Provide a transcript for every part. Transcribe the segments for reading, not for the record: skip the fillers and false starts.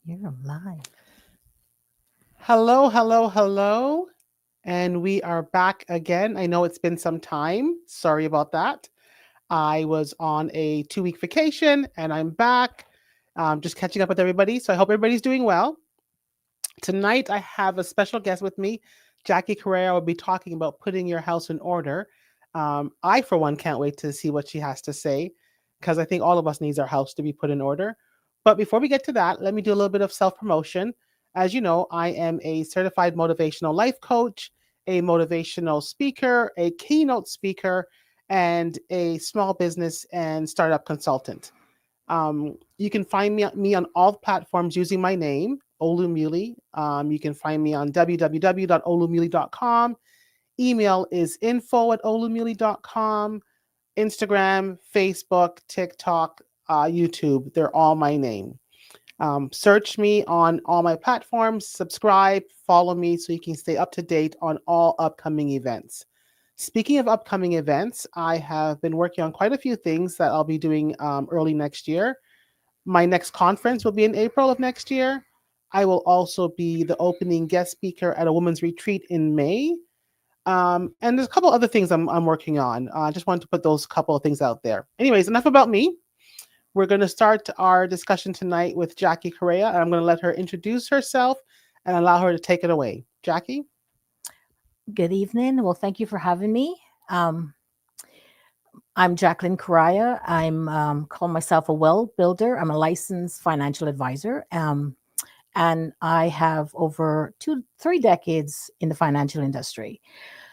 You're live. Hello, hello, hello. And we are back again. I know it's been some time. Sorry about that. I was on a 2 week vacation and I'm back. Just catching up with everybody. So I hope everybody's doing well. Tonight, I have a special guest with me. Jackie Correia will be talking about putting your house in order. I, for one, can't wait to see what she has to say because I think all of us needs our house to be put in order. But before we get to that, let me do a little bit of self promotion. As you know, I am a certified motivational life coach, a motivational speaker, a keynote speaker, and a small business and startup consultant. You can find me on all platforms using my name, 𝒚𝒠𝒠. You can find me on www.olumiuli.com. Email is info@olumiuli.com. Instagram, Facebook, TikTok, YouTube. They're all my name. Search me on all my platforms, subscribe, follow me so you can stay up to date on all upcoming events. Speaking of upcoming events, I have been working on quite a few things that I'll be doing early next year. My next conference will be in April of next year. I will also be the opening guest speaker at a women's retreat in May. And there's a couple other things I'm working on. I just wanted to put those couple of things out there. Anyways, enough about me. We're going to start our discussion tonight with Jackie Correia. And I'm going to let her introduce herself and allow her to take it away. Jackie? Good evening. Well, thank you for having me. Um, I'm Jacqueline Correia. I'm call myself a well builder. I'm a licensed financial advisor, and I have over 3 decades in the financial industry.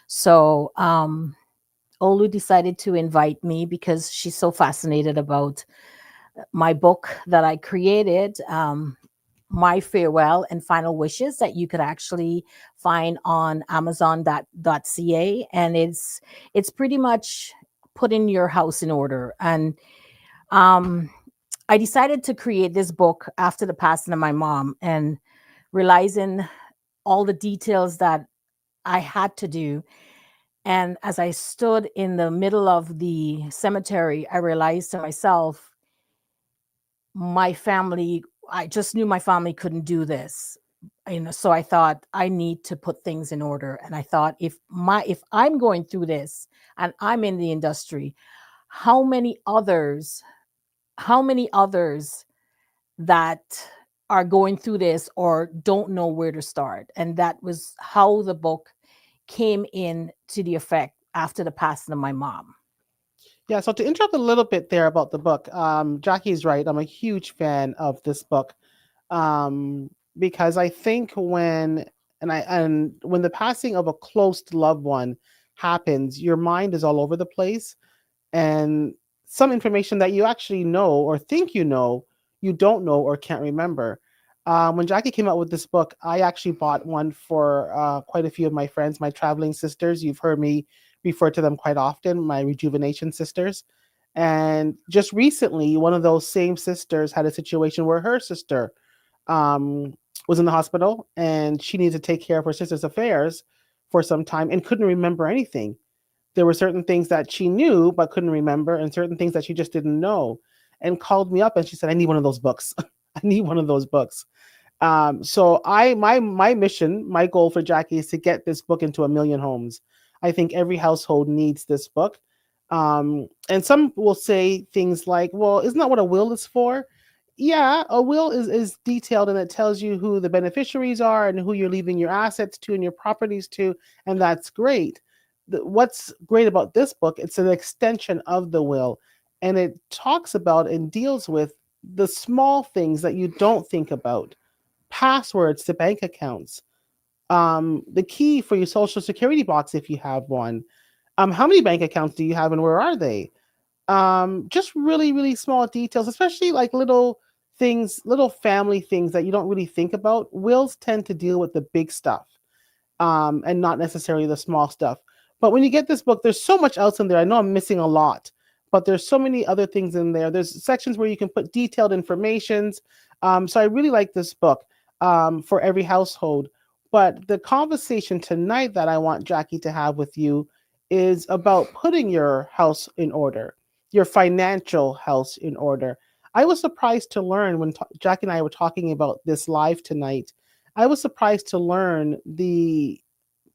So Olu decided to invite me because she's so fascinated about my book that I created. My farewell and final wishes that you could actually find on Amazon.ca, and it's pretty much putting your house in order. And um, I decided to create this book after the passing of my mom and realizing all the details that I had to do. And as I stood in the middle of the cemetery, I realized to myself, my family, I just knew my family couldn't do this. So I thought I need to put things in order. And I thought, if I'm going through this and I'm in the industry, how many others, how many others that are going through this or don't know where to start? And that was how the book came in to the effect after the passing of my mom. Yeah, so to interrupt a little bit there about the book, Jackie's right. I'm a huge fan of this book because I think and when the passing of a close loved one happens, your mind is all over the place, and some information that you actually know or think you don't know or can't remember. When Jackie came out with this book, I actually bought one for quite a few of my friends, my traveling sisters. You've heard me refer to them quite often, my rejuvenation sisters. And just recently, one of those same sisters had a situation where her sister um, was in the hospital and she needed to take care of her sister's affairs for some time and couldn't remember anything. There were certain things that she knew but couldn't remember, and certain things that she just didn't know, and called me up and she said, "I need one of those books. I need one of those books." So my mission, my goal for Jackie is to get this book into 1 million homes. I think every household needs this book. And some will say things like, "Well, isn't that what a will is for?" Yeah, a will is detailed and it tells you who the beneficiaries are and who you're leaving your assets to and your properties to, and that's great. What's great about this book, it's an extension of the will, and it talks about and deals with the small things that you don't think about: passwords to bank accounts, the key for your social security box if you have one, how many bank accounts do you have and where are they? Just really, really small details, especially like little things, little family things that you don't really think about. Wills tend to deal with the big stuff, and not necessarily the small stuff. But when you get this book, there's so much else in there. I know I'm missing a lot, but there's so many other things in there. There's sections where you can put detailed informations. So I really like this book for every household. But the conversation tonight that I want Jackie to have with you is about putting your house in order, your financial house in order. I was surprised to learn when Jackie and I were talking about this live tonight. I was surprised to learn the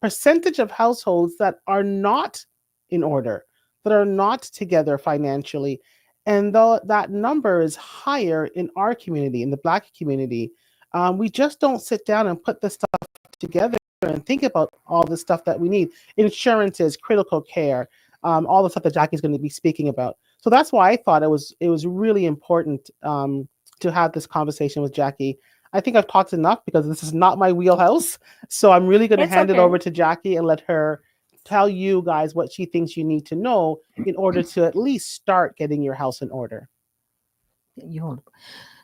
percentage of households that are not in order, that are not together financially. And though that number is higher in our community, in the Black community, we just don't sit down and put this stuff together and think about all the stuff that we need. Insurances, critical care, all the stuff that Jackie's going to be speaking about. So that's why I thought it was really important to have this conversation with Jackie. I think I've talked enough because this is not my wheelhouse. So I'm really going to hand it over to Jackie and let her tell you guys what she thinks you need to know in order to at least start getting your house in order.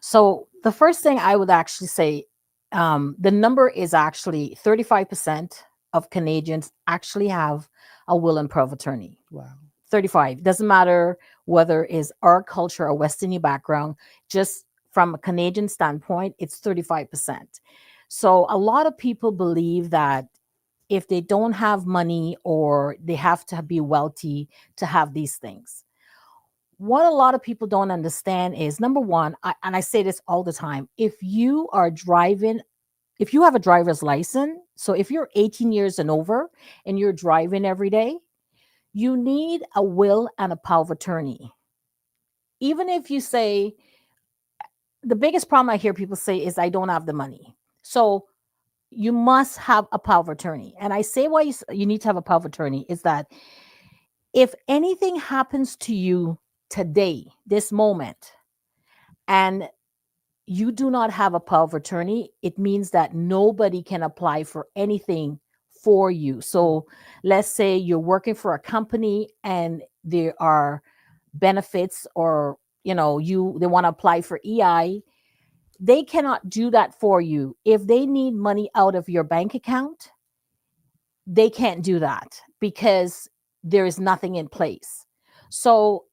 So the first thing I would actually say, the number is actually 35% of Canadians actually have a will and power of attorney. Wow. 35. Doesn't matter whether it's our culture or West Indian background, just from a Canadian standpoint, it's 35%. So a lot of people believe that if they don't have money or they have to be wealthy to have these things. What a lot of people don't understand is, number one, and I say this all the time, if you are driving, if you have a driver's license, so if you're 18 years and over and you're driving every day, you need a will and a power of attorney. Even if you say, the biggest problem I hear people say is, I don't have the money. So you must have a power of attorney. And I say why you need to have a power of attorney is that if anything happens to you today, this moment, and you do not have a power of attorney, it means that nobody can apply for anything for you. So let's say you're working for a company and there are benefits, or they want to apply for EI. They cannot do that for you. If they need money out of your bank account, they can't do that because there is nothing in place. So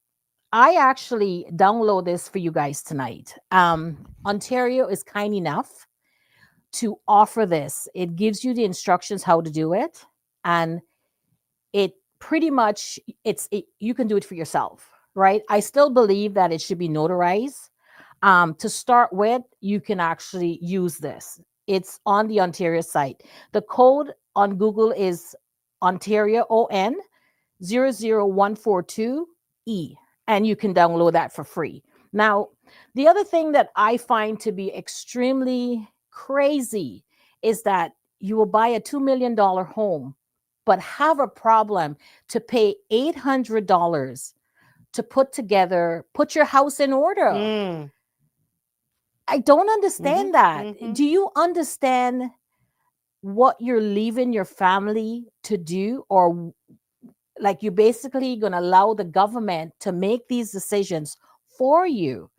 I actually download this for you guys tonight. Ontario is kind enough to offer this. It gives you the instructions how to do it, and it pretty much you can do it for yourself, right? I still believe that it should be notarized. To start with, you can actually use this. It's on the Ontario site. The code on Google is Ontario ON 00142E, and you can download that for free. Now, the other thing that I find to be extremely crazy is that you will buy a $2 million home, but have a problem to pay $800 to put your house in order. I don't understand that. Do you understand what you're leaving your family to do? Or like you're basically going to allow the government to make these decisions for you?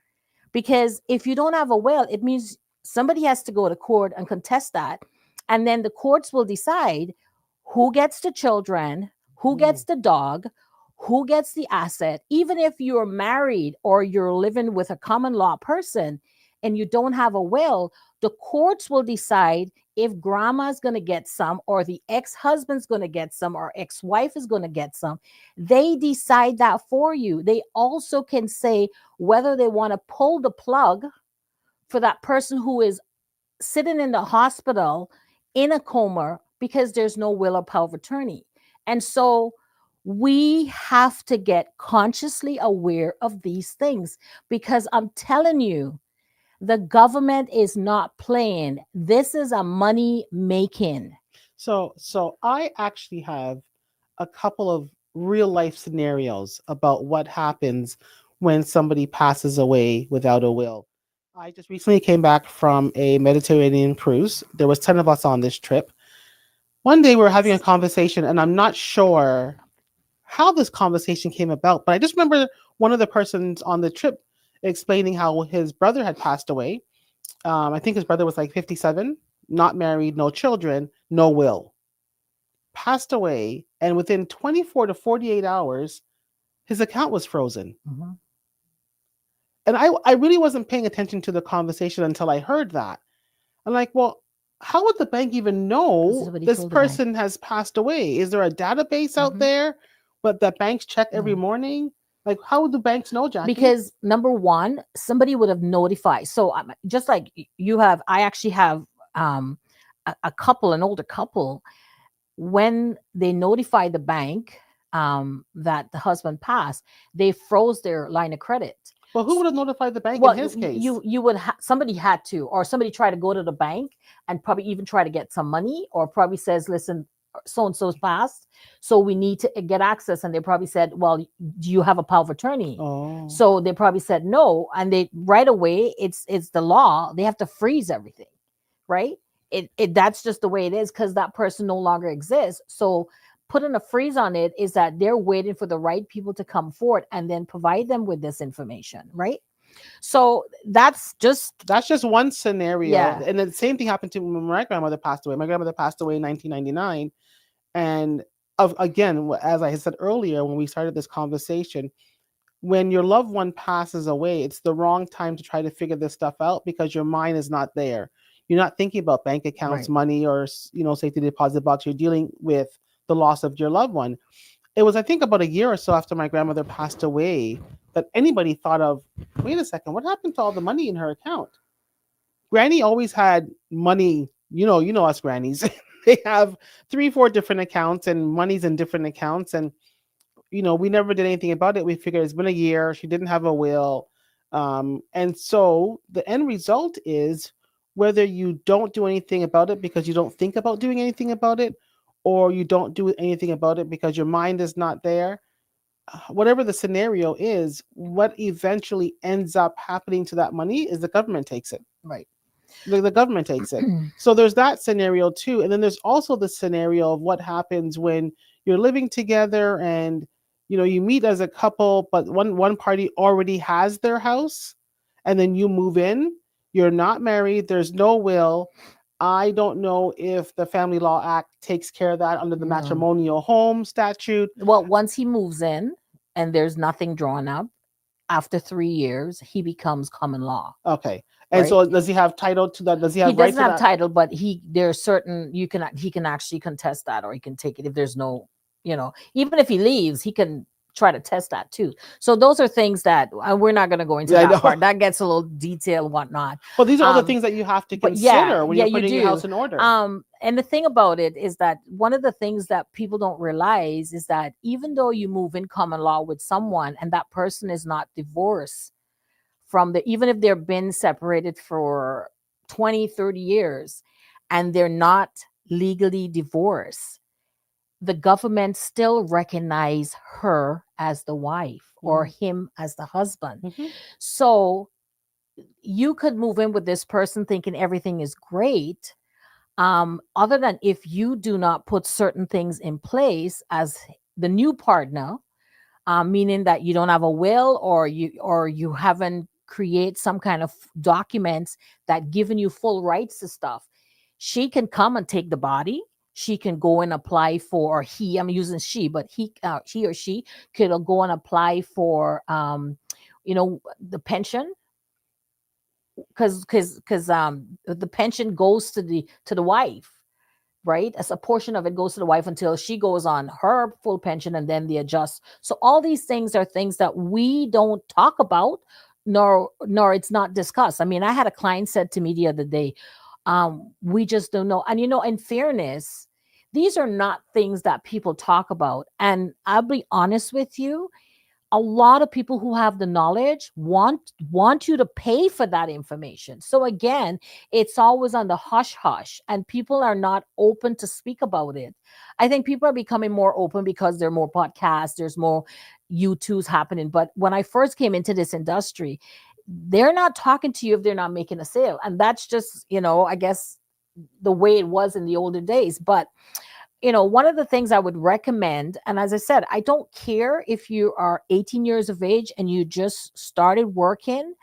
Because if you don't have a will, it means somebody has to go to court and contest that. And then the courts will decide who gets the children, who gets the dog, who gets the asset. Even if you're married or you're living with a common law person and you don't have a will, the courts will decide if grandma's going to get some, or the ex-husband's going to get some, or ex-wife is going to get some. They decide that for you. They also can say whether they want to pull the plug for that person who is sitting in the hospital in a coma because there's no will or power of attorney. And so we have to get consciously aware of these things, because I'm telling you, the government is not playing. This is a money making. So I actually have a couple of real life scenarios about what happens when somebody passes away without a will. I just recently came back from a Mediterranean cruise. There was 10 of us on this trip. One day we were having a conversation, and I'm not sure how this conversation came about, but I just remember one of the persons on the trip explaining how his brother had passed away. I think his brother was like 57, not married, no children, no will. Passed away, and within 24 to 48 hours, his account was frozen. And I really wasn't paying attention to the conversation until I heard that. I'm like, well, how would the bank even know this person has passed away? Is there a database out there but that banks check every morning? Like, how would the banks know, Jackie? Because number one, somebody would have notified. So just like you have, I actually have a couple, an older couple, when they notified the bank that the husband passed, they froze their line of credit. Well, who would have notified the bank Well, in his case? you would somebody had to, or somebody tried to go to the bank and probably even try to get some money, or probably says, listen, so and so's passed, so we need to get access. And they probably said, well, do you have a power of attorney? Oh. So they probably said no, and they right away, it's the law, they have to freeze everything, right? It that's just the way it is, because that person no longer exists. So putting a freeze on it is that they're waiting for the right people to come forward and then provide them with this information, right? So that's just one scenario. Yeah. And the same thing happened to when my grandmother passed away. My grandmother passed away in 1999. And again, as I said earlier, when we started this conversation, when your loved one passes away, it's the wrong time to try to figure this stuff out, because your mind is not there. You're not thinking about bank accounts, Right. money, or, safety deposit box. You're dealing with the loss of your loved one. It was, I think, about a year or so after my grandmother passed away that anybody thought of, wait a second, what happened to all the money in her account? Granny always had money, you know us grannies. They have 3-4 different accounts and money's in different accounts. And, we never did anything about it. We figured it's been a year. She didn't have a will. And so the end result is, whether you don't do anything about it because you don't think about doing anything about it, or you don't do anything about it because your mind is not there, whatever the scenario is, what eventually ends up happening to that money is the government takes it. Right. The government takes it. So there's that scenario too. And then there's also the scenario of what happens when you're living together and, you meet as a couple, but one party already has their house, and then you move in. You're not married. There's no will. I don't know if the Family Law Act takes care of that under the matrimonial home statute. Well, once he moves in and there's nothing drawn up, after 3 years, he becomes common law. Okay. And so does he have title to that? Does he have right to that? He doesn't have title, but there's certain, he can actually contest that, or he can take it if there's no, even if he leaves, he can try to test that too. So those are things that we're not going to go into that part. That gets a little detailed, whatnot. Well, these are all the things that you have to consider when you're putting your house in order. And the thing about it is that one of the things that people don't realize is that even though you move in common law with someone and that person is not divorced from even if they've been separated for 20, 30 years and they're not legally divorced, the government still recognize her as the wife or him as the husband. So you could move in with this person thinking everything is great, other than if you do not put certain things in place as the new partner, meaning that you don't have a will, or you haven't create some kind of documents that giving you full rights to stuff. She can come and take the body. She can go and apply for, or I'm using she, but he or she could go and apply for, the pension, because the pension goes to the wife, right? As a portion of it goes to the wife until she goes on her full pension, and then they adjust. So all these things are things that we don't talk about, nor it's not discussed. I mean, I had a client said to me the other day, we just don't know. And in fairness, these are not things that people talk about. And I'll be honest with you, a lot of people who have the knowledge want you to pay for that information. So again, it's always on the hush hush, and people are not open to speak about it. I think people are becoming more open because there are more podcasts, there's more YouTubes happening. But when I first came into this industry, they're not talking to you if they're not making a sale. And that's just, I guess the way it was in the older days. But one of the things I would recommend, and as I said, I don't care if you are 18 years of age and you just started working,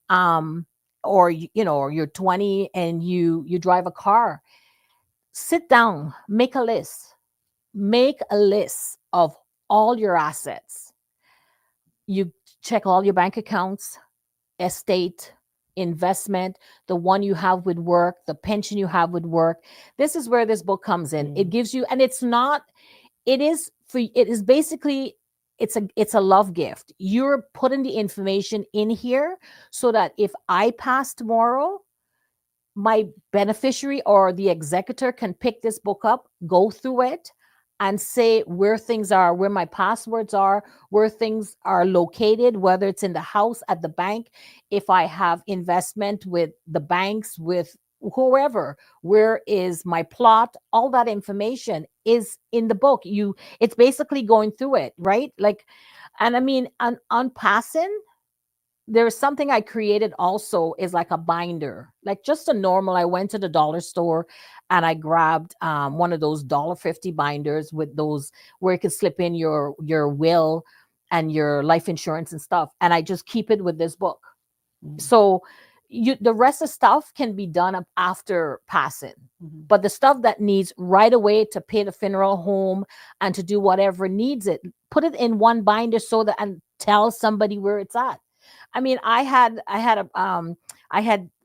or you're 20 and you drive a car. Sit down, make a list of all your assets. You check all your bank accounts, estate, investment, the one you have with work, the pension you have with work. This is where this book comes in. It gives you, and it is basically it's a love gift. You're putting the information in here so that if I pass tomorrow, my beneficiary or the executor can pick this book up, go through it, and say where things are, where my passwords are, where things are located, whether it's in the house, at the bank, if I have investment with the banks, with whoever, where is my plot, all that information is in the book. It's basically going through it, right? Like, and I mean, on passing, there's something I created also, is like a binder, like just a normal. I went to the dollar store and I grabbed one of those $1.50 binders with those where you can slip in your will and your life insurance and stuff. And I just keep it with this book. So the rest of stuff can be done up after passing, but the stuff that needs right away to pay the funeral home and to do whatever needs it, put it in one binder so that, and tell somebody where it's at. I mean, I had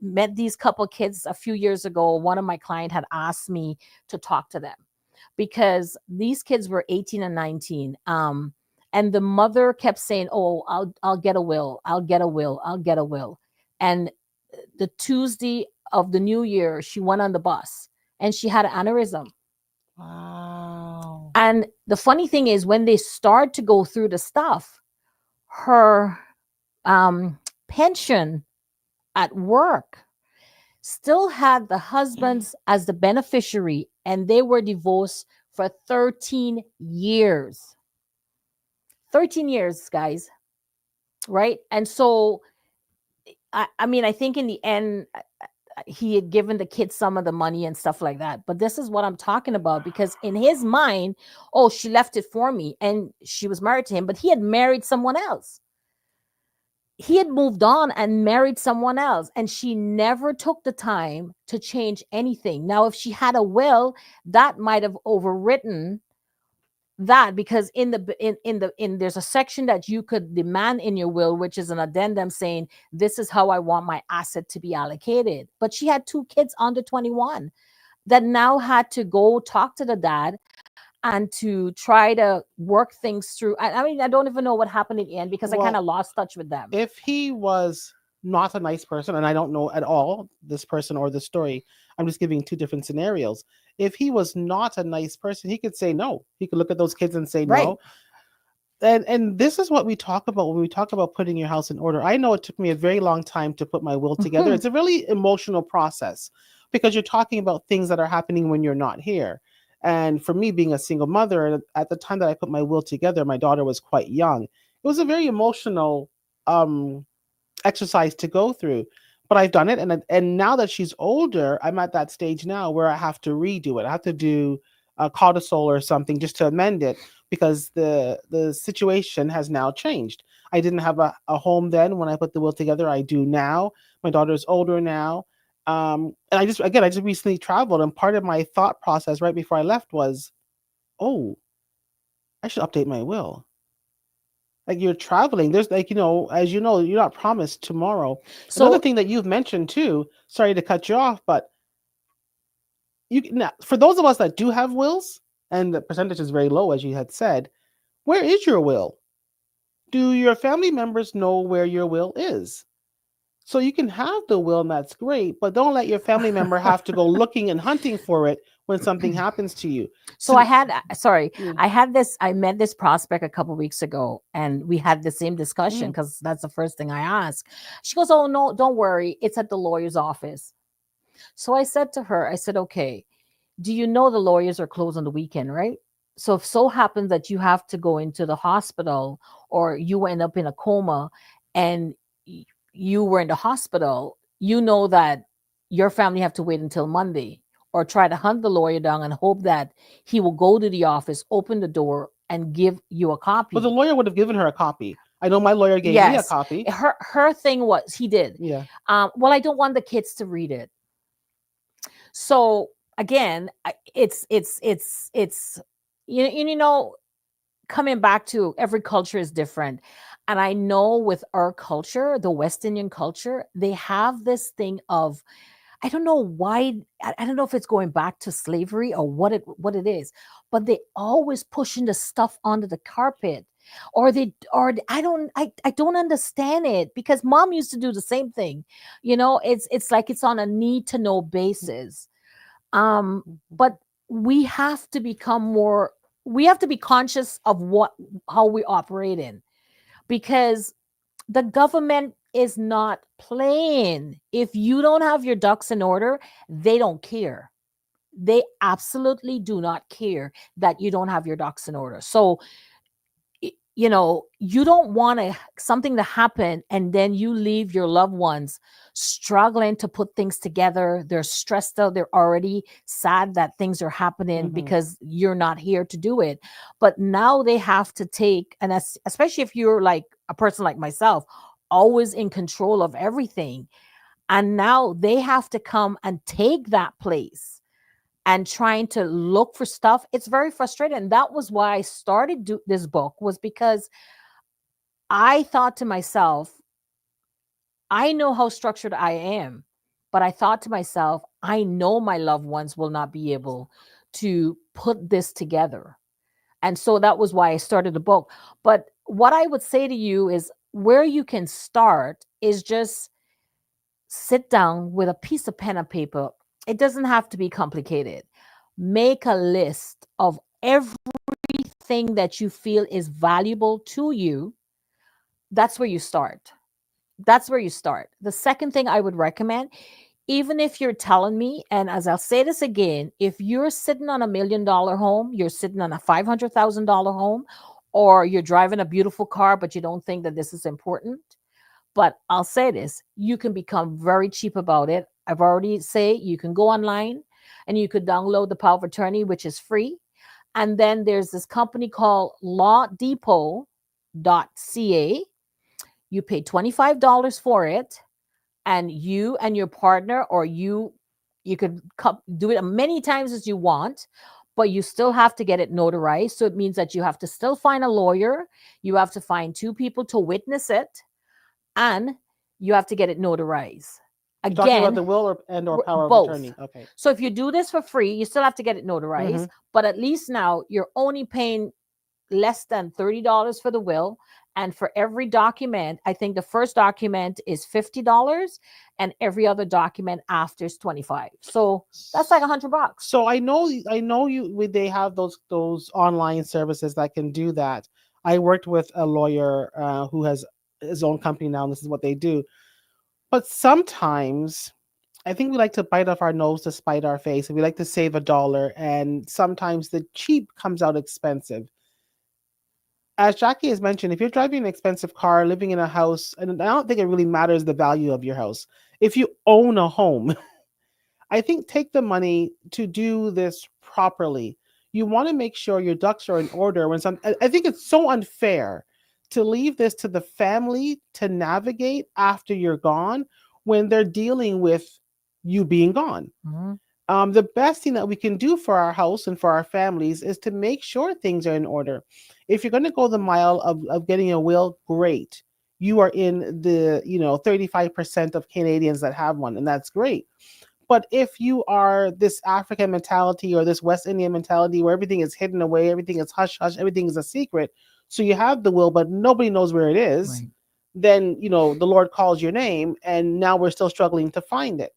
met these couple kids a few years ago. One of my client had asked me to talk to them because these kids were 18 and 19. And the mother kept saying, "Oh, I'll get a will. I'll get a will. I'll get a will." And the Tuesday of the new year, she went on the bus and she had an aneurysm. Wow. And the funny thing is, when they start to go through the stuff, her pension at work still had the husbands as the beneficiary, and they were divorced for 13 years. 13 years, guys. Right? And so, I mean, I think in the end, he had given the kids some of the money and stuff like that. But this is what I'm talking about, because in his mind, oh, she left it for me, and she was married to him, but he had married someone else. He had moved on and married someone else, and she never took the time to change anything. Now, if she had a will, that might have overwritten that, because in there's a section that you could demand in your will, which is an addendum saying this is how I want my asset to be allocated. But she had 2 kids under 21 that now had to go talk to the dad and to try to work things through. I mean, I don't even know what happened in the end, because I kind of lost touch with them. If he was not a nice person, and I don't know at all this person or the story, I'm just giving 2 different scenarios. If he was not a nice person, he could say no. He could look at those kids and say no. And this is what we talk about when we talk about putting your house in order. I know it took me a very long time to put my will together. It's a really emotional process, because you're talking about things that are happening when you're not here. And for me, being a single mother, at the time that I put my will together, my daughter was quite young. It was a very emotional exercise to go through, but I've done it. And now that she's older, I'm at that stage now where I have to redo it. I have to do a codicil or something just to amend it, because the situation has now changed. I didn't have a home then when I put the will together. I do now. My daughter's older now. And I just recently traveled, and part of my thought process right before I left was, oh, I should update my will. Like, you're traveling, there's, like, as you know, you're not promised tomorrow. So another thing that you've mentioned too, sorry to cut you off, but now, for those of us that do have wills, and the percentage is very low, as you had said, where is your will? Do your family members know where your will is? So you can have the will, and that's great, but don't let your family member have to go looking and hunting for it when something happens to you. So I met this prospect a couple weeks ago, and we had the same discussion, because that's the first thing I asked. She goes, "Oh, no, don't worry. It's at the lawyer's office." So I said to her, I said, "Okay, do you know the lawyers are closed on the weekend, right? So if so happens that you have to go into the hospital, or you end up in a coma, and you were in the hospital, you know that your family have to wait until Monday, or try to hunt the lawyer down and hope that he will go to the office, open the door, and give you a copy." But the lawyer would have given her a copy. I know my lawyer gave me a copy. Her thing was, he did. Yeah. Well, I don't want the kids to read it. So again, it's coming back to every culture is different. And I know with our culture, the West Indian culture, they have this thing of, I don't know why, I don't know if it's going back to slavery or what it is, but they always pushing the stuff under the carpet or I don't understand it, because mom used to do the same thing. It's like it's on a need to know basis. But we have to become more, we have to be conscious of how we operate in, because the government is not playing. If you don't have your ducks in order, they don't care. They absolutely do not care that you don't have your ducks in order. So you don't want something to happen and then you leave your loved ones struggling to put things together. They're stressed out, they're already sad that things are happening because you're not here to do it. But now they have to take, and especially if you're like a person like myself, always in control of everything, and now they have to come and take that place and trying to look for stuff. It's very frustrating. And that was why I started this book, was because I thought to myself, I know how structured I am, but I thought to myself, I know my loved ones will not be able to put this together. And so that was why I started the book. But what I would say to you is, where you can start is just sit down with a piece of pen and paper. It doesn't have to be complicated. Make a list of everything that you feel is valuable to you. That's where you start. That's where you start. The second thing I would recommend, even if you're telling me, and as I'll say this again, if you're sitting on $1 million home, you're sitting on a $500,000 home, or you're driving a beautiful car, but you don't think that this is important. But I'll say this, you can become very cheap about it. I've already say you can go online and you could download the power of attorney, which is free. And then there's this company called lawdepot.ca. You pay $25 for it, and you and your partner, or you could do it many times as you want, but you still have to get it notarized. So it means that you have to still find a lawyer, you have to find 2 people to witness it, and you have to get it notarized. You're talking about Again, the will or power of both. attorney. Okay. So if you do this for free, you still have to get it notarized, but at least now you're only paying less than $30 for the will. And for every document, I think the first document is $50, and every other document after is $25. So that's like $100. So I know they have those online services that can do that. I worked with a lawyer who has his own company now, and this is what they do. But sometimes I think we like to bite off our nose to spite our face, and we like to save $1, and sometimes the cheap comes out expensive. As Jackie has mentioned, if you're driving an expensive car, living in a house, and I don't think it really matters the value of your house. If you own a home, I think take the money to do this properly. You want to make sure your ducks are in order. I think it's so unfair to leave this to the family to navigate after you're gone when they're dealing with you being gone. The best thing that we can do for our house and for our families is to make sure things are in order. If you're going to go the mile of getting a will, great. You are in the 35% of Canadians that have one, and that's great. But if you are this African mentality or this West Indian mentality where everything is hidden away, everything is hush hush, everything is a secret, so you have the will, but nobody knows where it is, right, then the Lord calls your name, and now we're still struggling to find it.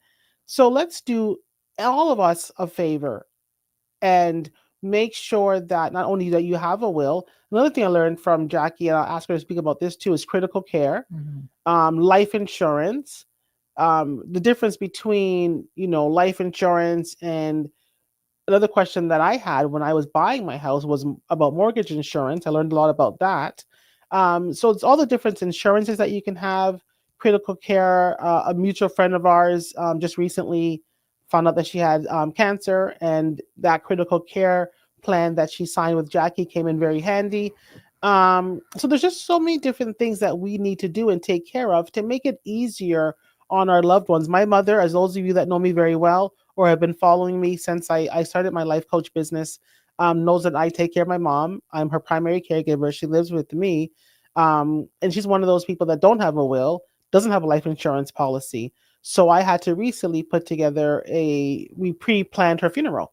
So let's do all of us a favor and make sure that not only that you have a will. Another thing I learned from Jackie, and I'll ask her to speak about this too, is critical care, life insurance. The difference between life insurance and another question that I had when I was buying my house was about mortgage insurance. I learned a lot about that. So it's all the different insurances that you can have. Critical care. A mutual friend of ours just recently found out that she had cancer, and that critical care plan that she signed with Jackie came in very handy. So there's just so many different things that we need to do and take care of to make it easier on our loved ones. My mother, as those of you that know me very well or have been following me since I started my life coach business, knows that I take care of my mom. I'm her primary caregiver. She lives with me. And she's one of those people that don't have a will, doesn't have a life insurance policy. So I had to recently put together we pre-planned her funeral.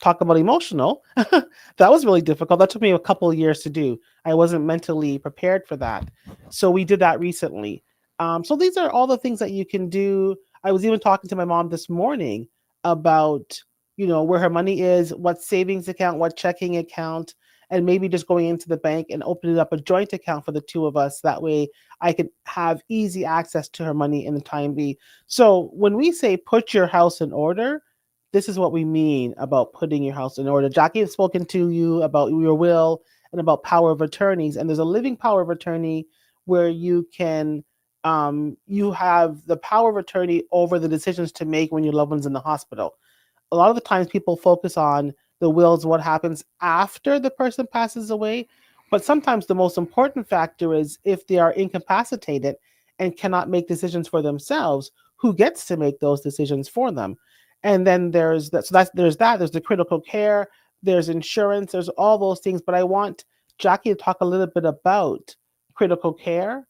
talk about emotional. That was really difficult. That took me a couple of years to do. I wasn't mentally prepared for that. So we did that recently. So these are all the things that you can do. I was even talking to my mom this morning about, where her money is, what savings account, what checking account, and maybe just going into the bank and opening up a joint account for the two of us. That way I could have easy access to her money in the time being. So when we say put your house in order, this is what we mean about putting your house in order. Jackie has spoken to you about your will and about power of attorneys, and there's a living power of attorney where you can you have the power of attorney over the decisions to make when your loved one's in the hospital. A lot of the times people focus on the wills, what happens after the person passes away, but sometimes the most important factor is if they are incapacitated and cannot make decisions for themselves, who gets to make those decisions for them. And then there's that. So there's the critical care, there's insurance, there's all those things. But I want Jackie to talk a little bit about critical care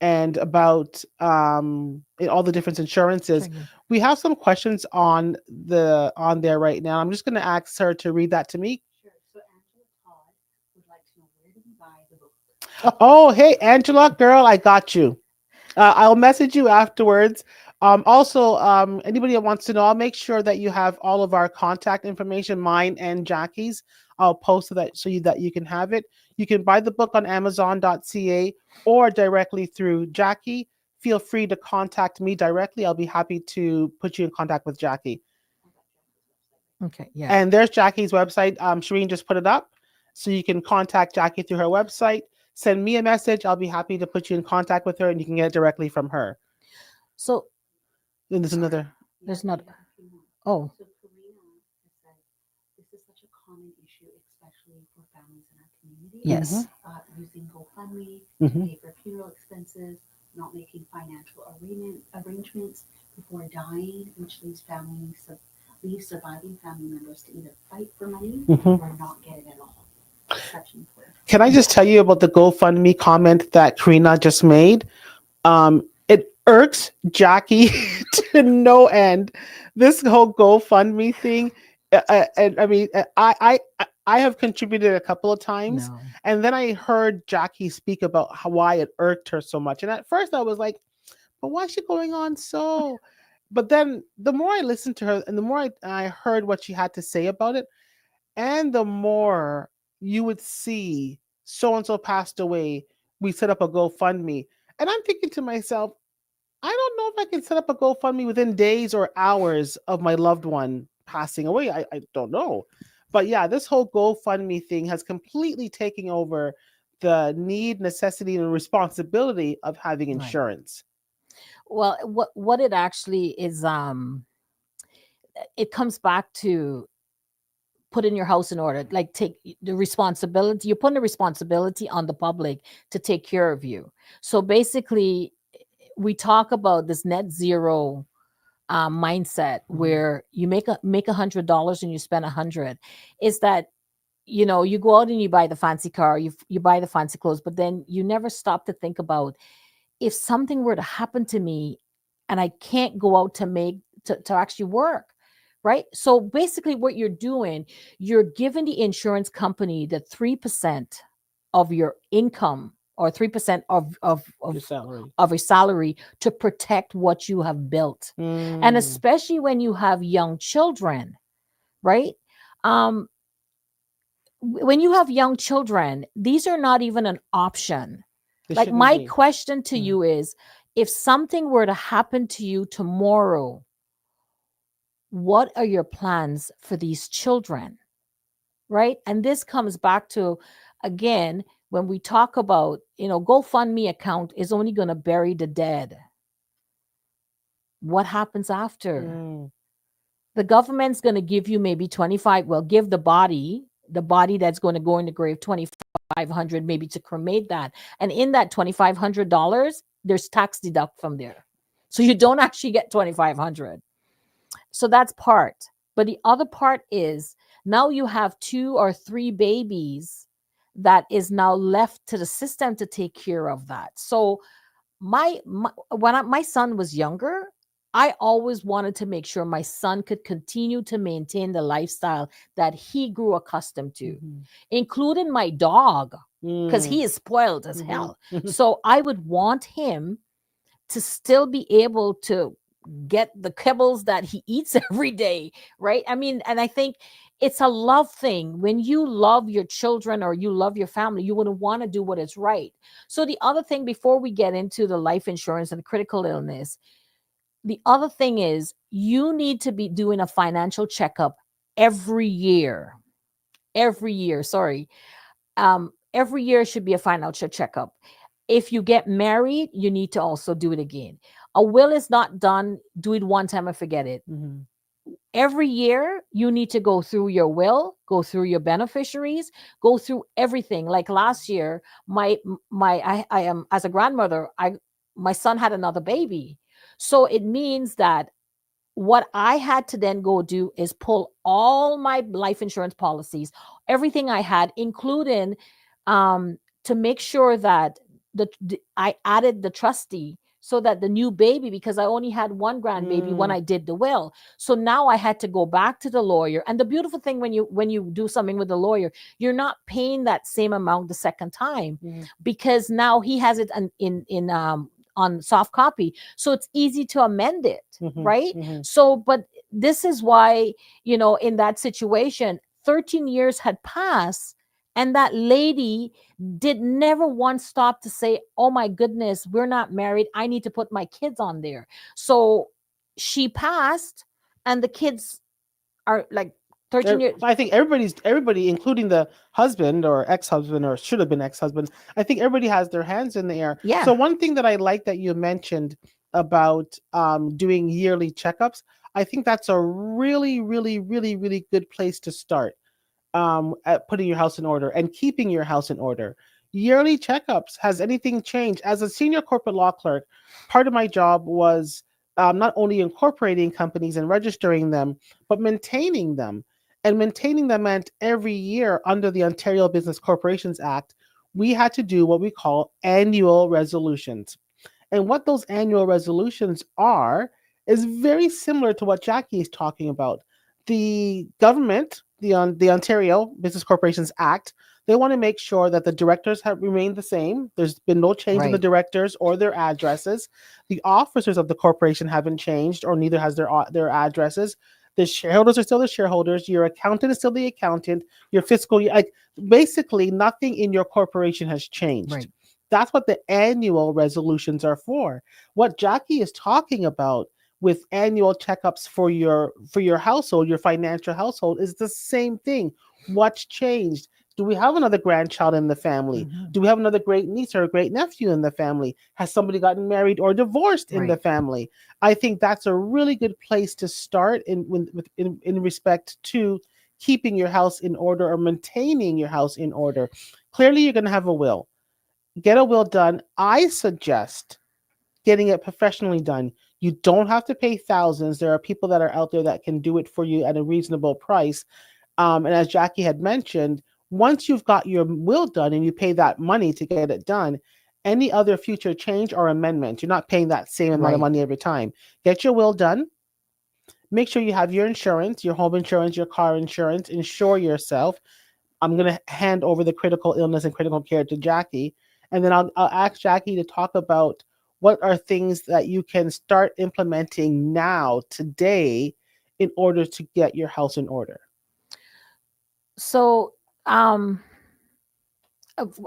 and about all the different insurances. Sure. We have some questions on there right now. I'm just going to ask her to read that to me. Sure. So Angela Todd would like to know, where do we buy the book? Oh, hey, Angela, girl, I got you. I'll message you afterwards. Also, anybody that wants to know, I'll make sure that you have all of our contact information, mine and Jackie's. I'll post that that you can have it. You can buy the book on Amazon.ca or directly through Jackie. Feel free to contact me directly. I'll be happy to put you in contact with Jackie. Okay, yeah. And there's Jackie's website. Shireen just put it up. So you can contact Jackie through her website. Send me a message. I'll be happy to put you in contact with her, and you can get it directly from her. So Then there's another. there's not. Oh, So Correia has said this is such a common issue, especially for families in our community. yes. Using GoFundMe Mhm. to pay for funeral expenses, not making financial arrangements before dying, which leaves surviving family members to either fight for money Mhm. or not get it at all. Such important. Can I just tell you about the GoFundMe comment that Karina just made? It irks Jackie to no end. This whole GoFundMe thing. And I mean, I have contributed a couple of times, No. and then I heard Jackie speak about why it irked her so much. And at first, I was like, "But why is she going on so?" But then the more I listened to her, and the more I heard what she had to say about it, and the more you would see so and so passed away, we set up a GoFundMe. And I'm thinking to myself, I don't know if I can set up a GoFundMe within days or hours of my loved one passing away. I don't know. But yeah, this whole GoFundMe thing has completely taken over the need, necessity, and responsibility of having Right. insurance. Well, what it actually is, it comes back to putting your house in order. Like, take the responsibility. You're putting the responsibility on the public to take care of you. So basically, we talk about this net zero mindset where you make $100 and you spend 100. Is that, you go out and you buy the fancy car, you buy the fancy clothes, but then you never stop to think about, if something were to happen to me and I can't go out to actually work, right? So basically what you're doing, you're giving the insurance company the 3% of your income, or 3% Your salary. of a salary, to protect what you have built. And especially when you have young children, right? When you have young children, these are not even an option. They Like, shouldn't my be. question to you is, if something were to happen to you tomorrow, what are your plans for these children? Right? And this comes back to, again, when we talk about, GoFundMe account is only going to bury the dead. What happens after? The government's going to give you maybe 25, well, give the body that's going to go in the grave, 2,500 maybe, to cremate that. And in that $2,500, there's tax deduct from there. So you don't actually get 2,500. So that's part. But the other part is, now you have 2 or 3 babies that is now left to the system to take care of that. So my son was younger, I always wanted to make sure my son could continue to maintain the lifestyle that he grew accustomed to, Mhm. including my dog, because Mm. he is spoiled as Mhm. hell. Mhm. So I would want him to still be able to get the kibbles that he eats every day, right? I mean, and I think it's a love thing. When you love your children or you love your family, you would want to do what is right. So the other thing, before we get into the life insurance and critical illness, the other thing is you need to be doing a financial checkup every year. Every year, sorry. Every year should be a financial checkup. If you get married, you need to also do it again. A will is not done, do it one time and forget it. Mhm. Every year, you need to go through your will, go through your beneficiaries, go through everything. Like last year, I am, as a grandmother, my son had another baby. So it means that what I had to then go do is pull all my life insurance policies, everything I had, including to make sure that I added the trustee so that the new baby, because I only had one grandbaby when Mm. I did the will. So now I had to go back to the lawyer. And the beautiful thing when you do something with the lawyer, you're not paying that same amount the second time, Mhm. because now he has it in on soft copy, so it's easy to amend it, Mhm. right? Mhm. So, but this is why, in that situation, 13 years had passed, and that lady did never once stop to say, oh my goodness, we're not married, I need to put my kids on there. So she passed, and the kids are like 13 years. I think everybody, including the husband or ex-husband, or should have been ex-husband. I think everybody has their hands in the air. Yeah. So one thing that I like that you mentioned about doing yearly checkups, I think that's a really, really, really, really good place to start at putting your house in order and keeping your house in order. Yearly checkups. Has anything changed? As a senior corporate law clerk, part of my job was not only incorporating companies and registering them, but maintaining them. And maintaining them meant every year under the Ontario Business Corporations Act, we had to do what we call annual resolutions. And what those annual resolutions are is very similar to what Jackie is talking about. The government, the Ontario Business Corporations Act, they want to make sure that the directors have remained the same. There's been no change in the Right. directors or their addresses. The officers of the corporation haven't changed, or neither has their addresses. The shareholders are still the shareholders. Your accountant is still the accountant. Your fiscal, like basically nothing in your corporation has changed. Right. That's what the annual resolutions are for. What Jackie is talking about with annual checkups for your household, your financial household, is the same thing. What's changed? Do we have another grandchild in the family? Mhm. Do we have another great niece or a great nephew in the family? Has somebody gotten married or divorced in the Right. family? I think that's a really good place to start in respect to keeping your house in order or maintaining your house in order. Clearly, you're going to have a will. Get a will done. I suggest getting it professionally done. You don't have to pay thousands. There are people that are out there that can do it for you at a reasonable price. And as Jackie had mentioned, once you've got your will done and you pay that money to get it done, any other future change or amendment, you're not paying that same amount of Right. money every time. Get your will done. Make sure you have your insurance, your home insurance, your car insurance. Insure yourself. I'm going to hand over the critical illness and critical care to Jackie. And then I'll ask Jackie to talk about what are things that you can start implementing now, today, in order to get your house in order. So,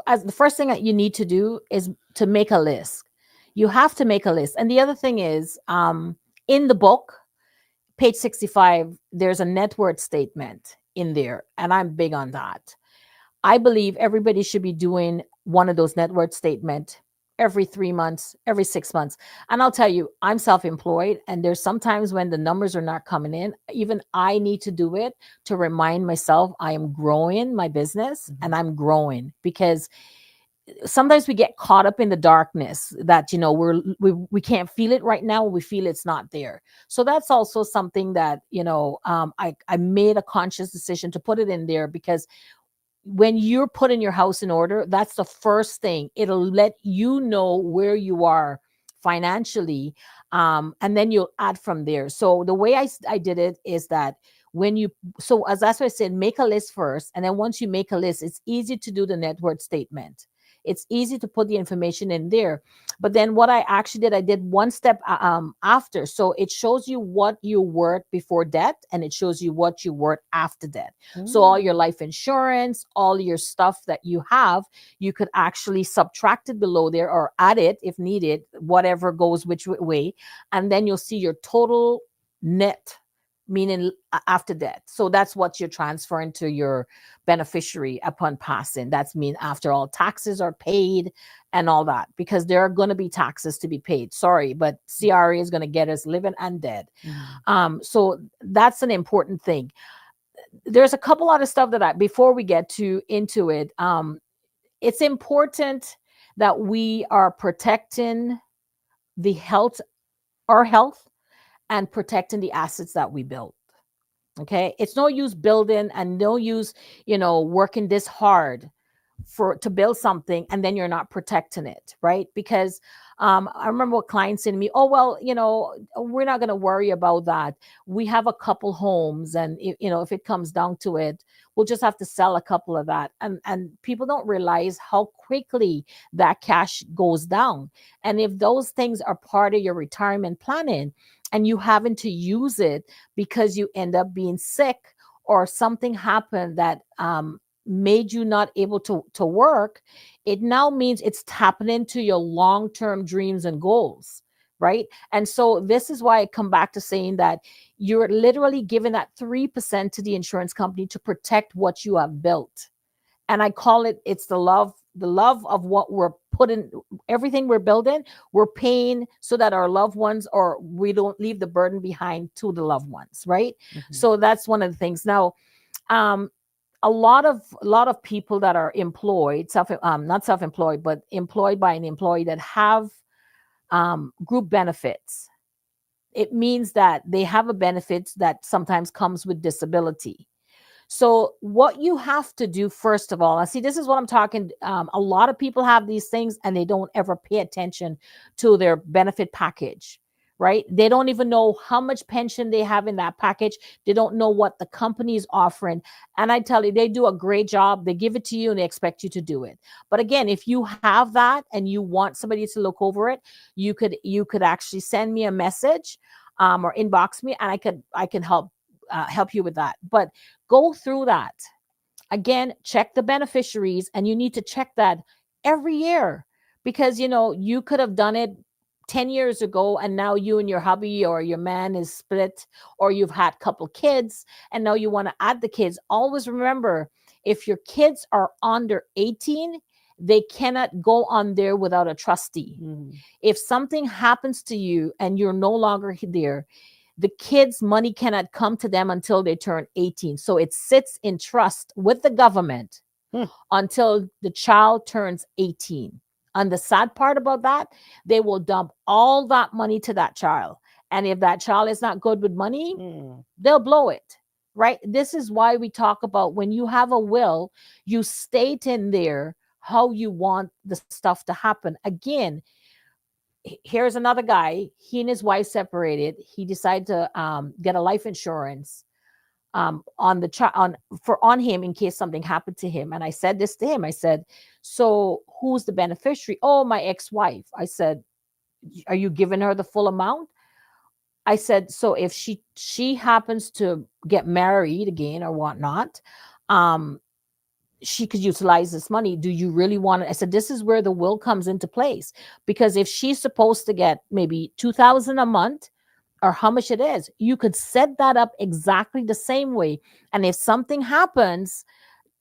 as the first thing that you need to do is to make a list. You have to make a list. And the other thing is, in the book, page 65, there's a net worth statement in there, and I'm big on that. I believe everybody should be doing one of those net worth statement every 3 months, every 6 months. And I'll tell you, I'm self-employed, and there's sometimes when the numbers are not coming in, even I need to do it to remind myself I am growing my business and I'm growing, because sometimes we get caught up in the darkness that we can't feel it right now, we feel it's not there. So that's also something that I made a conscious decision to put it in there, because when you're putting your house in order, that's the first thing. It'll let you know where you are financially, and then you'll add from there. So the way I did it is that when you, so as that's what I said, make a list first, and then once you make a list, it's easy to do the net worth statement. It's easy to put the information in there. But then what I actually did, I did one step after. So it shows you what you worth before debt, and it shows you what you worth after debt. So all your life insurance, all your stuff that you have, you could actually subtract it below there or add it if needed, whatever goes which way. And then you'll see your total net, meaning after debt. So that's what you're transferring to your beneficiary upon passing. That's mean after all taxes are paid and all that, because there are going to be taxes to be paid. Sorry, but CRA is going to get us living and dead. So that's an important thing. There's a couple other stuff that before we get into it, it's important that we are protecting the health, our health, and protecting the assets that we build. Okay, it's no use building and no use, working this hard to build something and then you're not protecting it, right? Because I remember what clients saying to me, oh, well, we're not going to worry about that. We have a couple homes, and if it comes down to it, we'll just have to sell a couple of that. And people don't realize how quickly that cash goes down. And if those things are part of your retirement planning and you having to use it because you end up being sick or something happened that made you not able to work, it now means it's tapping into your long-term dreams and goals, right? And so this is why I come back to saying that you're literally giving that 3% to the insurance company to protect what you have built. And I call it's the love of what we're putting, everything we're building, we're paying so that our loved ones, or we don't leave the burden behind to the loved ones, right? So that's one of the things. Now, a lot of people that are employed, not self-employed, but employed by an employee that have group benefits. It means that they have a benefit that sometimes comes with disability. So what you have to do, first of all, I see this is what I'm talking. A lot of people have these things and they don't ever pay attention to their benefit package, right? They don't even know how much pension they have in that package. They don't know what the company is offering. And I tell you, they do a great job. They give it to you and they expect you to do it. But again, if you have that and you want somebody to look over it, you could actually send me a message or inbox me, and I can help you with that. But go through that. Again, check the beneficiaries, and you need to check that every year, because you could have done it 10 years ago and now you and your hubby or your man is split, or you've had a couple kids and now you want to add the kids. Always remember, if your kids are under 18, they cannot go on there without a trustee. If something happens to you and you're no longer there, the kids' money cannot come to them until they turn 18. So it sits in trust with the government until the child turns 18. And the sad part about that, they will dump all that money to that child. And if that child is not good with money, they'll blow it, right? This is why we talk about, when you have a will, you state in there how you want the stuff to happen. Again, here's another guy. He and his wife separated. He decided to get a life insurance on him in case something happened to him. And I said this to him. I said, so who's the beneficiary? Oh, my ex-wife. I said, are you giving her the full amount? I said, so if she happens to get married again or whatnot, she could utilize this money. Do you really want it? I said, this is where the will comes into place, because if she's supposed to get maybe $2,000 a month, or how much it is, you could set that up exactly the same way. And if something happens,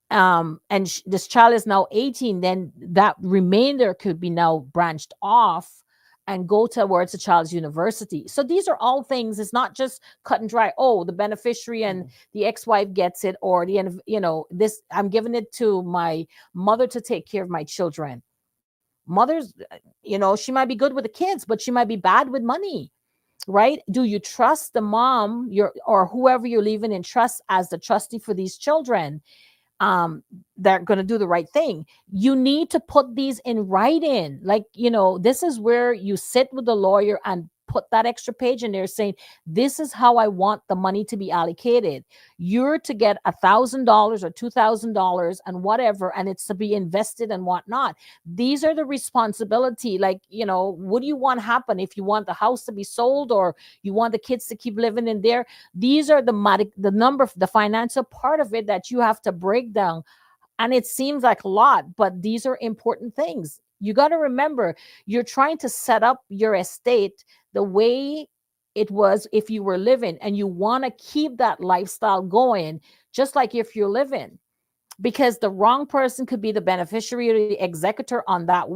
and this child is now 18, then that remainder could be now branched off and go towards the child's university. So these are all things. It's not just cut and dry. Oh, the beneficiary and the ex-wife gets it, or this, I'm giving it to my mother to take care of my children. Mothers, she might be good with the kids, but she might be bad with money. Right? Do you trust the mom or whoever you're leaving in trust as the trustee for these children? they're going to do the right thing. You need to put these in writing. Like, this is where you sit with the lawyer and put that extra page in there saying, this is how I want the money to be allocated. You're to get $1,000 or $2,000 and whatever, and it's to be invested and whatnot. These are the responsibility. Like, what do you want to happen if you want the house to be sold or you want the kids to keep living in there? These are the financial part of it that you have to break down. And it seems like a lot, but these are important things. You got to remember, you're trying to set up your estate the way it was if you were living, and you want to keep that lifestyle going, just like if you're living, because the wrong person could be the beneficiary or the executor on that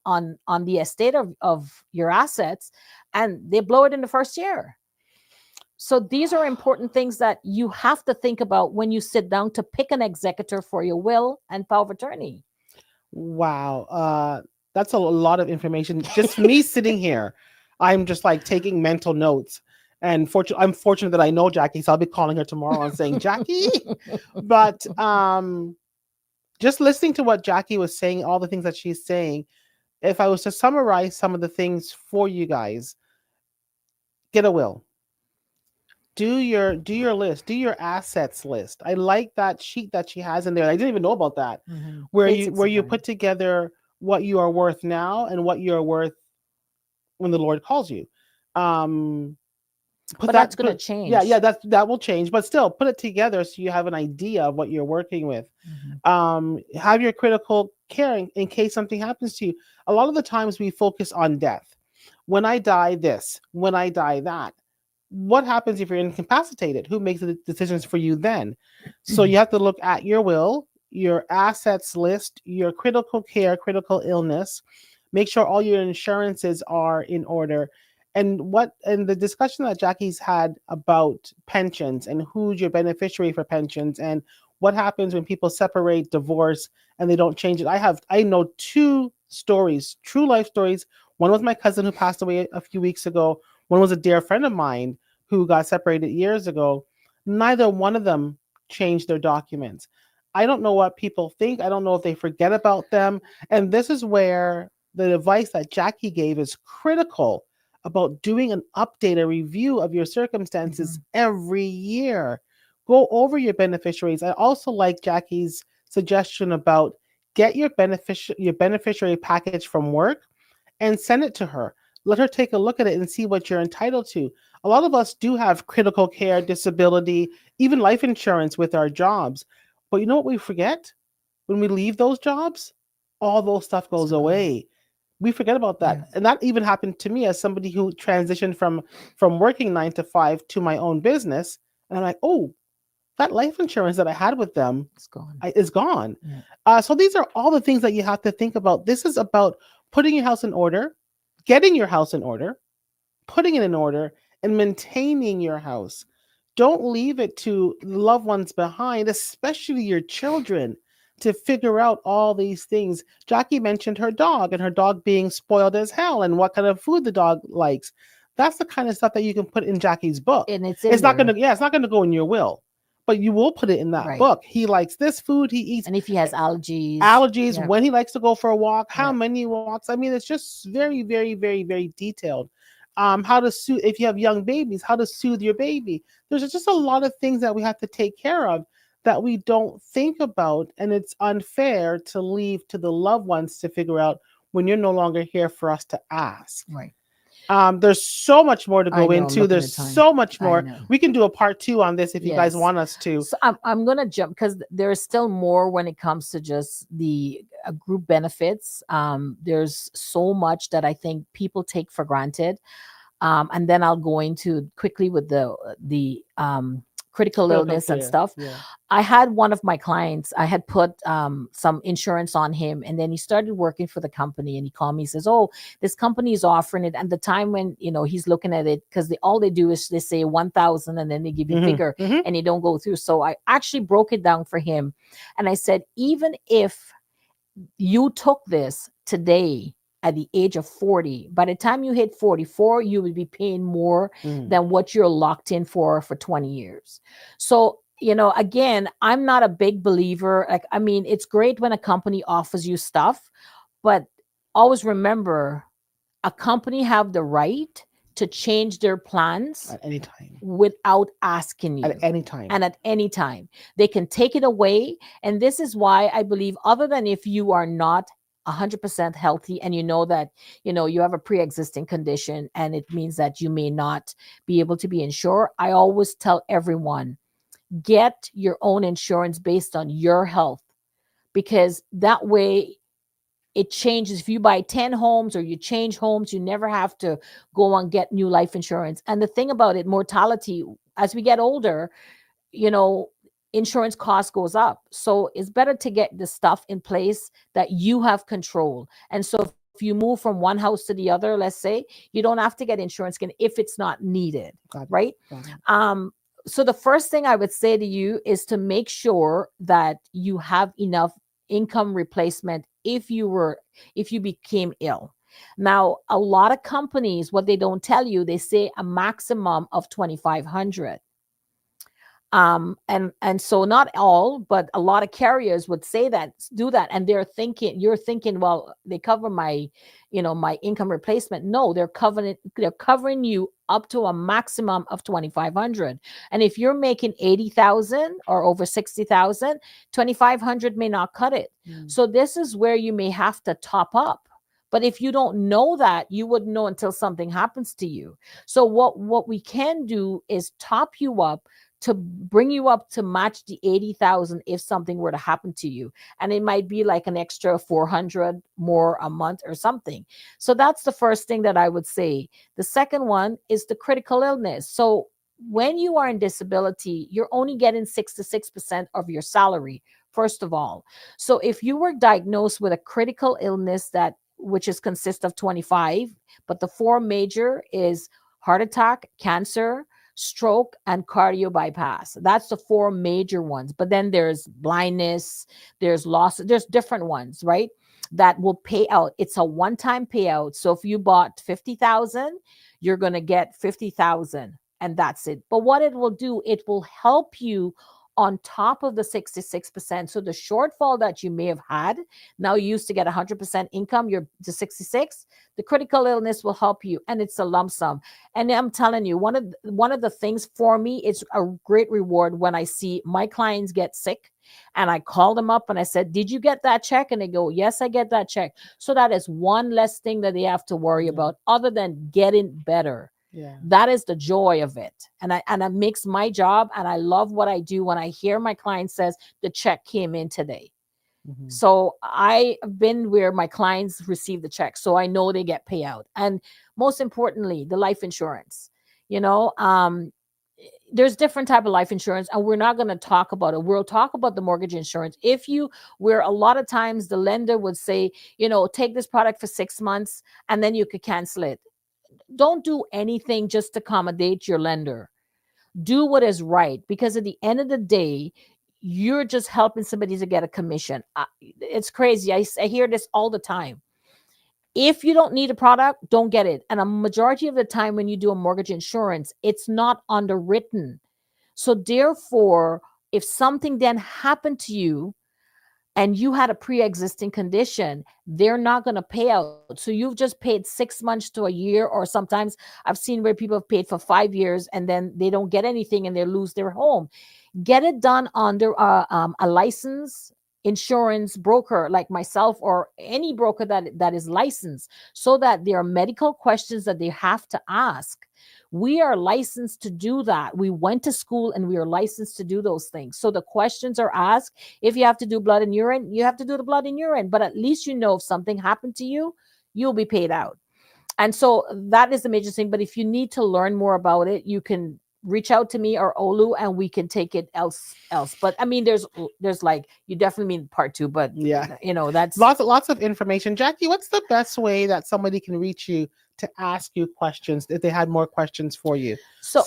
on the estate of your assets, and they blow it in the first year. So these are important things that you have to think about when you sit down to pick an executor for your will and power of attorney. Wow. That's a lot of information. Just me sitting here, I'm just like taking mental notes. And I'm fortunate that I know Jackie, so I'll be calling her tomorrow and saying, Jackie. But just listening to what Jackie was saying, all the things that she's saying, if I was to summarize some of the things for you guys, get a will. Do your list, do your assets list. I like that sheet that she has in there. I didn't even know about that. Mm-hmm. Where you put together what you are worth now and what you are worth when the Lord calls you. But that's going to change. Yeah, that will change. But still, put it together so you have an idea of what you're working with. Mm-hmm. Have your critical care in case something happens to you. A lot of the times we focus on death. When I die this, when I die that. What happens if you're incapacitated? Who makes the decisions for you then? So you have to look at your will, your assets list, your critical care, critical illness. Make sure all your insurances are in order. And the discussion that Jackie's had about pensions and who's your beneficiary for pensions and what happens when people separate, divorce, and they don't change it. I know 2 stories, true life stories. One was my cousin who passed away a few weeks ago. One was a dear friend of mine who got separated years ago. Neither one of them changed their documents. I don't know what people think. I don't know if they forget about them. And this is where the advice that Jackie gave is critical about doing an update, a review of your circumstances every year. Go over your beneficiaries. I also like Jackie's suggestion about get your beneficiary package from work and send it to her. Let her take a look at it and see what you're entitled to. A lot of us do have critical care, disability, even life insurance with our jobs. But you know what we forget? When we leave those jobs, all those stuff goes away. We forget about that. Yeah. And that even happened to me as somebody who transitioned from working 9 to 5 to my own business. And I'm like, oh, that life insurance that I had with them is gone. Yeah. So these are all the things that you have to think about. This is about putting your house in order, getting your house in order, putting it in order, and maintaining your house. Don't leave it to loved ones behind, especially your children, to figure out all these things. Jackie mentioned her dog and her dog being spoiled as hell and what kind of food the dog likes. That's the kind of stuff that you can put in Jackie's book. And it's not going to go in your will, but you will put it in that book. He likes this food, he eats. And if he has allergies, when he likes to go for a walk, how many walks. I mean, it's just very, very, very, very detailed. How to soothe, if you have young babies, how to soothe your baby. There's just a lot of things that we have to take care of that we don't think about, and it's unfair to leave to the loved ones to figure out when you're no longer here for us to ask. Right. There's so much more to go into. There's so much more. We can do a part 2 on this if you guys want us to. So I'm going to jump because there's still more when it comes to just the group benefits. There's so much that I think people take for granted. And then I'll go into quickly with the critical illness and stuff. Yeah. I had one of my clients, I had put some insurance on him, and then he started working for the company, and he called me, he says, oh, this company is offering it. And the time when, he's looking at it, because all they do is they say 1,000 and then they give you a figure and you don't go through. So I actually broke it down for him. And I said, even if you took this today, at the age of 40, by the time you hit 44, you would be paying more than what you're locked in for 20 years. So again, I'm not a big believer. Like, I mean, it's great when a company offers you stuff, but always remember, a company have the right to change their plans At any time. without asking you. At any time. And at any time they can take it away. And this is why I believe, other than if you are not 100% healthy and you know that you have a pre-existing condition and it means that you may not be able to be insured, I always tell everyone, get your own insurance based on your health, because that way it changes. If you buy 10 homes or you change homes, you never have to go and get new life insurance. And the thing about it, mortality, as we get older, insurance cost goes up. So it's better to get the stuff in place that you have control. And so if you move from one house to the other, let's say, you don't have to get insurance again if it's not needed, right? So the first thing I would say to you is to make sure that you have enough income replacement if you became ill. Now, a lot of companies, what they don't tell you, they say a maximum of 2,500. And so not all, but a lot of carriers would say that, do that. And you're thinking, well, they cover my income replacement. No, they're covering you up to a maximum of 2,500. And if you're making 80,000 or over 60,000, 2,500 may not cut it. So this is where you may have to top up. But if you don't know that, you wouldn't know until something happens to you. So what we can do is top you up to bring you up to match the 80,000 if something were to happen to you. And it might be like an extra 400 more a month or something. So that's the first thing that I would say. The second one is the critical illness. So when you are in disability, you're only getting 66% of your salary, first of all. So if you were diagnosed with a critical illness which consists of 25, but the four major is heart attack, cancer, stroke, and cardio bypass. That's the four major ones. But then there's blindness, there's loss, there's different ones, right? That will pay out. It's a one-time payout. So if you bought 50,000, you're going to get 50,000 and that's it. But what it will do, it will help you on top of the 66%. So the shortfall that you may have had, now you used to get 100% income, you're to 66, the critical illness will help you, and it's a lump sum. And I'm telling you, one of the things for me, it's a great reward when I see my clients get sick and I call them up and I said, did you get that check? And they go, yes, I get that check. So that is one less thing that they have to worry about other than getting better. That is the joy of it. And it makes my job, and I love what I do when I hear my client says the check came in today. So I've been where my clients receive the check, so I know they get payout. And most importantly, the life insurance. There's different type of life insurance, and we're not going to talk about it. We'll talk about the mortgage insurance. Where a lot of times the lender would say, take this product for 6 months and then you could cancel it. Don't do anything just to accommodate your lender. Do what is right, because at the end of the day, you're just helping somebody to get a commission. It's crazy. I hear this all the time. If you don't need a product, don't get it. And a majority of the time when you do a mortgage insurance, it's not underwritten. So therefore, if something then happened to you and you had a pre-existing condition, they're not going to pay out. So you've just paid 6 months to a year, or sometimes I've seen where people have paid for 5 years and then they don't get anything and they lose their home. Get it done under a licensed insurance broker like myself, or any broker that is licensed, so that there are medical questions that they have to ask. We are licensed to do that. We went to school and we are licensed to do those things. So the questions are asked. If you have to do blood and urine, you have to do the blood and urine. But at least if something happened to you, you'll be paid out. And so that is the major thing. But if you need to learn more about it, you can reach out to me or Olu and we can take it else. But I mean, there's like, you definitely mean part 2, but that's lots of information. Jackie, what's the best way that somebody can reach you to ask you questions if they had more questions for you? So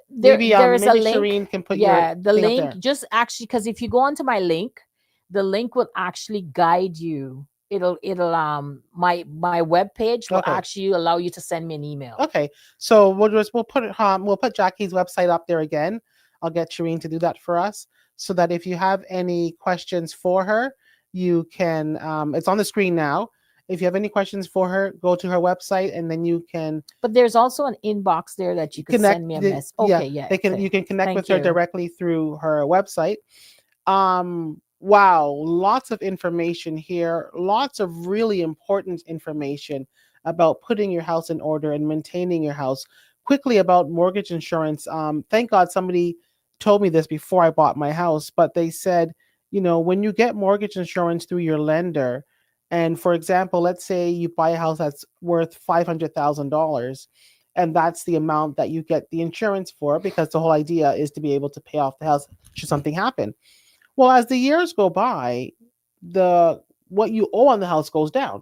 maybe there is a link. Shireen can put the link, just actually, because if you go onto my link, the link will actually guide you. It'll my web page will actually allow you to send me an email. Okay, so we'll put Jackie's website up there again. I'll get Shireen to do that for us, so that if you have any questions for her, you can, it's on the screen now. If you have any questions for her, go to her website, and then you can But there's also an inbox there that you could connect. send me a message. Yeah, Okay, yeah, you can connect Thank with her you. directly through her website. Wow, lots of information here, lots of really important information about putting your house in order and maintaining your house. Quickly about mortgage insurance. Thank God somebody told me this before I bought my house, but they said, when you get mortgage insurance through your lender, and for example, let's say you buy a house that's worth $500,000, and that's the amount that you get the insurance for, because the whole idea is to be able to pay off the house should something happen. Well, as the years go by, what you owe on the house goes down.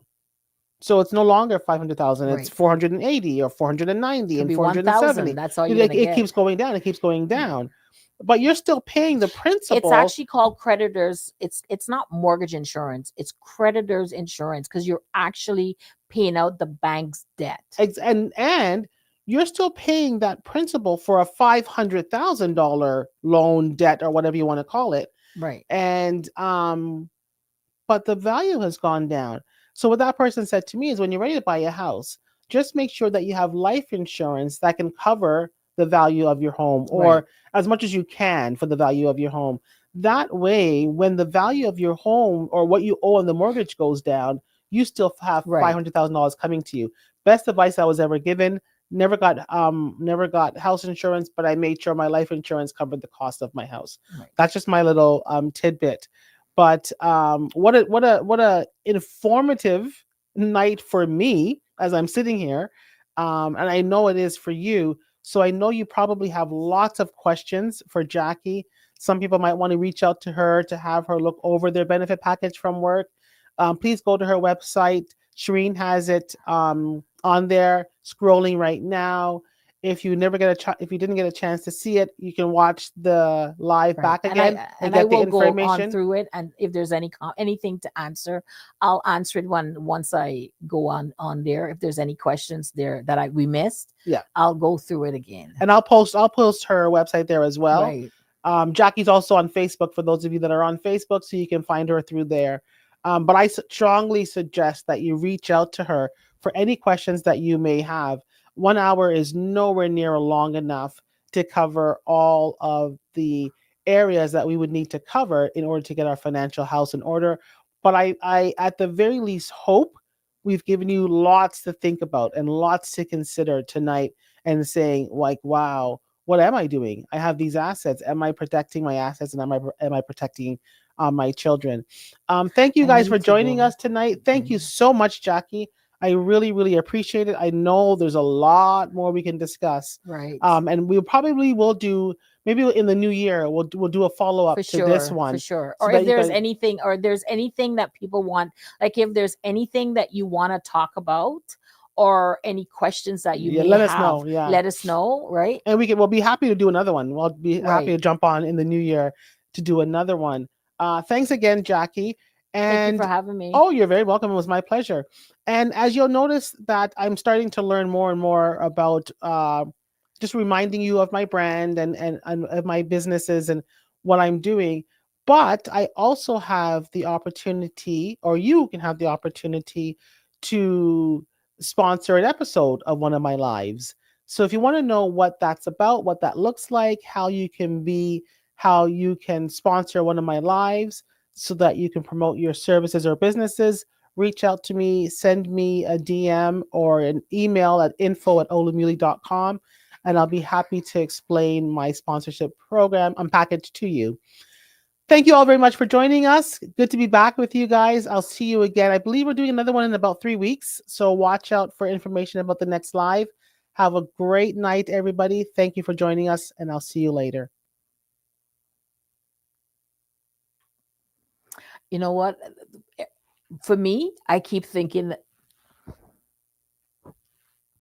So it's no longer 500,000. It's Right. 480 or 490 Could and be 470. 1,000. That's all you're gonna It get. keeps going down. It keeps going down. But you're still paying the It's principal. actually called creditors. It's not mortgage insurance. It's creditors insurance, because you're actually paying out the bank's debt. And you're still paying that principal for a $500,000 loan, debt, or whatever you want to call it. Right. And but the value has gone down. So what that person said to me is, when you're ready to buy a house, just make sure that you have life insurance that can cover the value of your home, or Right. as much as you can for the value of your home. That way, when the value of your home or what you owe on the mortgage goes down, you still have Right. $500,000 coming to you. Best advice I was ever given. Never got house insurance, but I made sure my life insurance covered the cost of my house. Right. That's just my little tidbit. But what a informative night for me as I'm sitting here, and I know it is for you. So I know you probably have lots of questions for Jackie. Some people might want to reach out to her to have her look over their benefit package from work. Please go to her website. Shireen has it on there, scrolling right now. If you didn't get a chance to see it, you can watch the live Right. back again And get I the will go on information. through it, and if there's anything to answer, I'll answer it once I go on there. If there's any questions there that we missed, Yeah, I'll go through it again. and I'll post her website there as well. Right. Jackie's also on Facebook, for those of you that are on Facebook, so you can find her through there. But I strongly suggest that you reach out to her for any questions that you may have. 1 hour is nowhere near long enough to cover all of the areas that we would need to cover in order to get our financial house in order. But I at the very least hope we've given you lots to think about and lots to consider tonight, and saying, like, wow, what am I doing? I have these assets. Am I protecting my assets, and am I protecting my children? Thank you I guys need for to joining go. us tonight. Thank you so much, Jackie. I really, really appreciate it. I know there's a lot more we can discuss. Right. And we probably will do, maybe in the new year, we'll do a follow-up For to this sure. one. For sure. so Or that if you there's guys- anything that people want, like if there's anything that you want to talk about, or any questions that you may let us have, know. Yeah. let us know. Right. And we'll be happy to do another one. We'll be happy Right. to jump on in the new year to do another one. Thanks again, Jackie. Thank you for having me. Oh, you're very welcome. It was my pleasure. And as you'll notice, that I'm starting to learn more and more about just reminding you of my brand and of my businesses and what I'm doing. But I also have the opportunity, or you can have the opportunity, to sponsor an episode of one of my lives. So if you want to know what that's about, what that looks like, how you can sponsor one of my lives so that you can promote your services or businesses, reach out to me, send me a DM or an email at info@olumiuli.com, and I'll be happy to explain my sponsorship program and package to you. Thank you all very much for joining us. Good to be back with you guys. I'll see you again. I believe we're doing another one in about 3 weeks, so watch out for information about the next live. Have a great night, everybody. Thank you for joining us, and I'll see you later. You know what? For me, I keep thinking that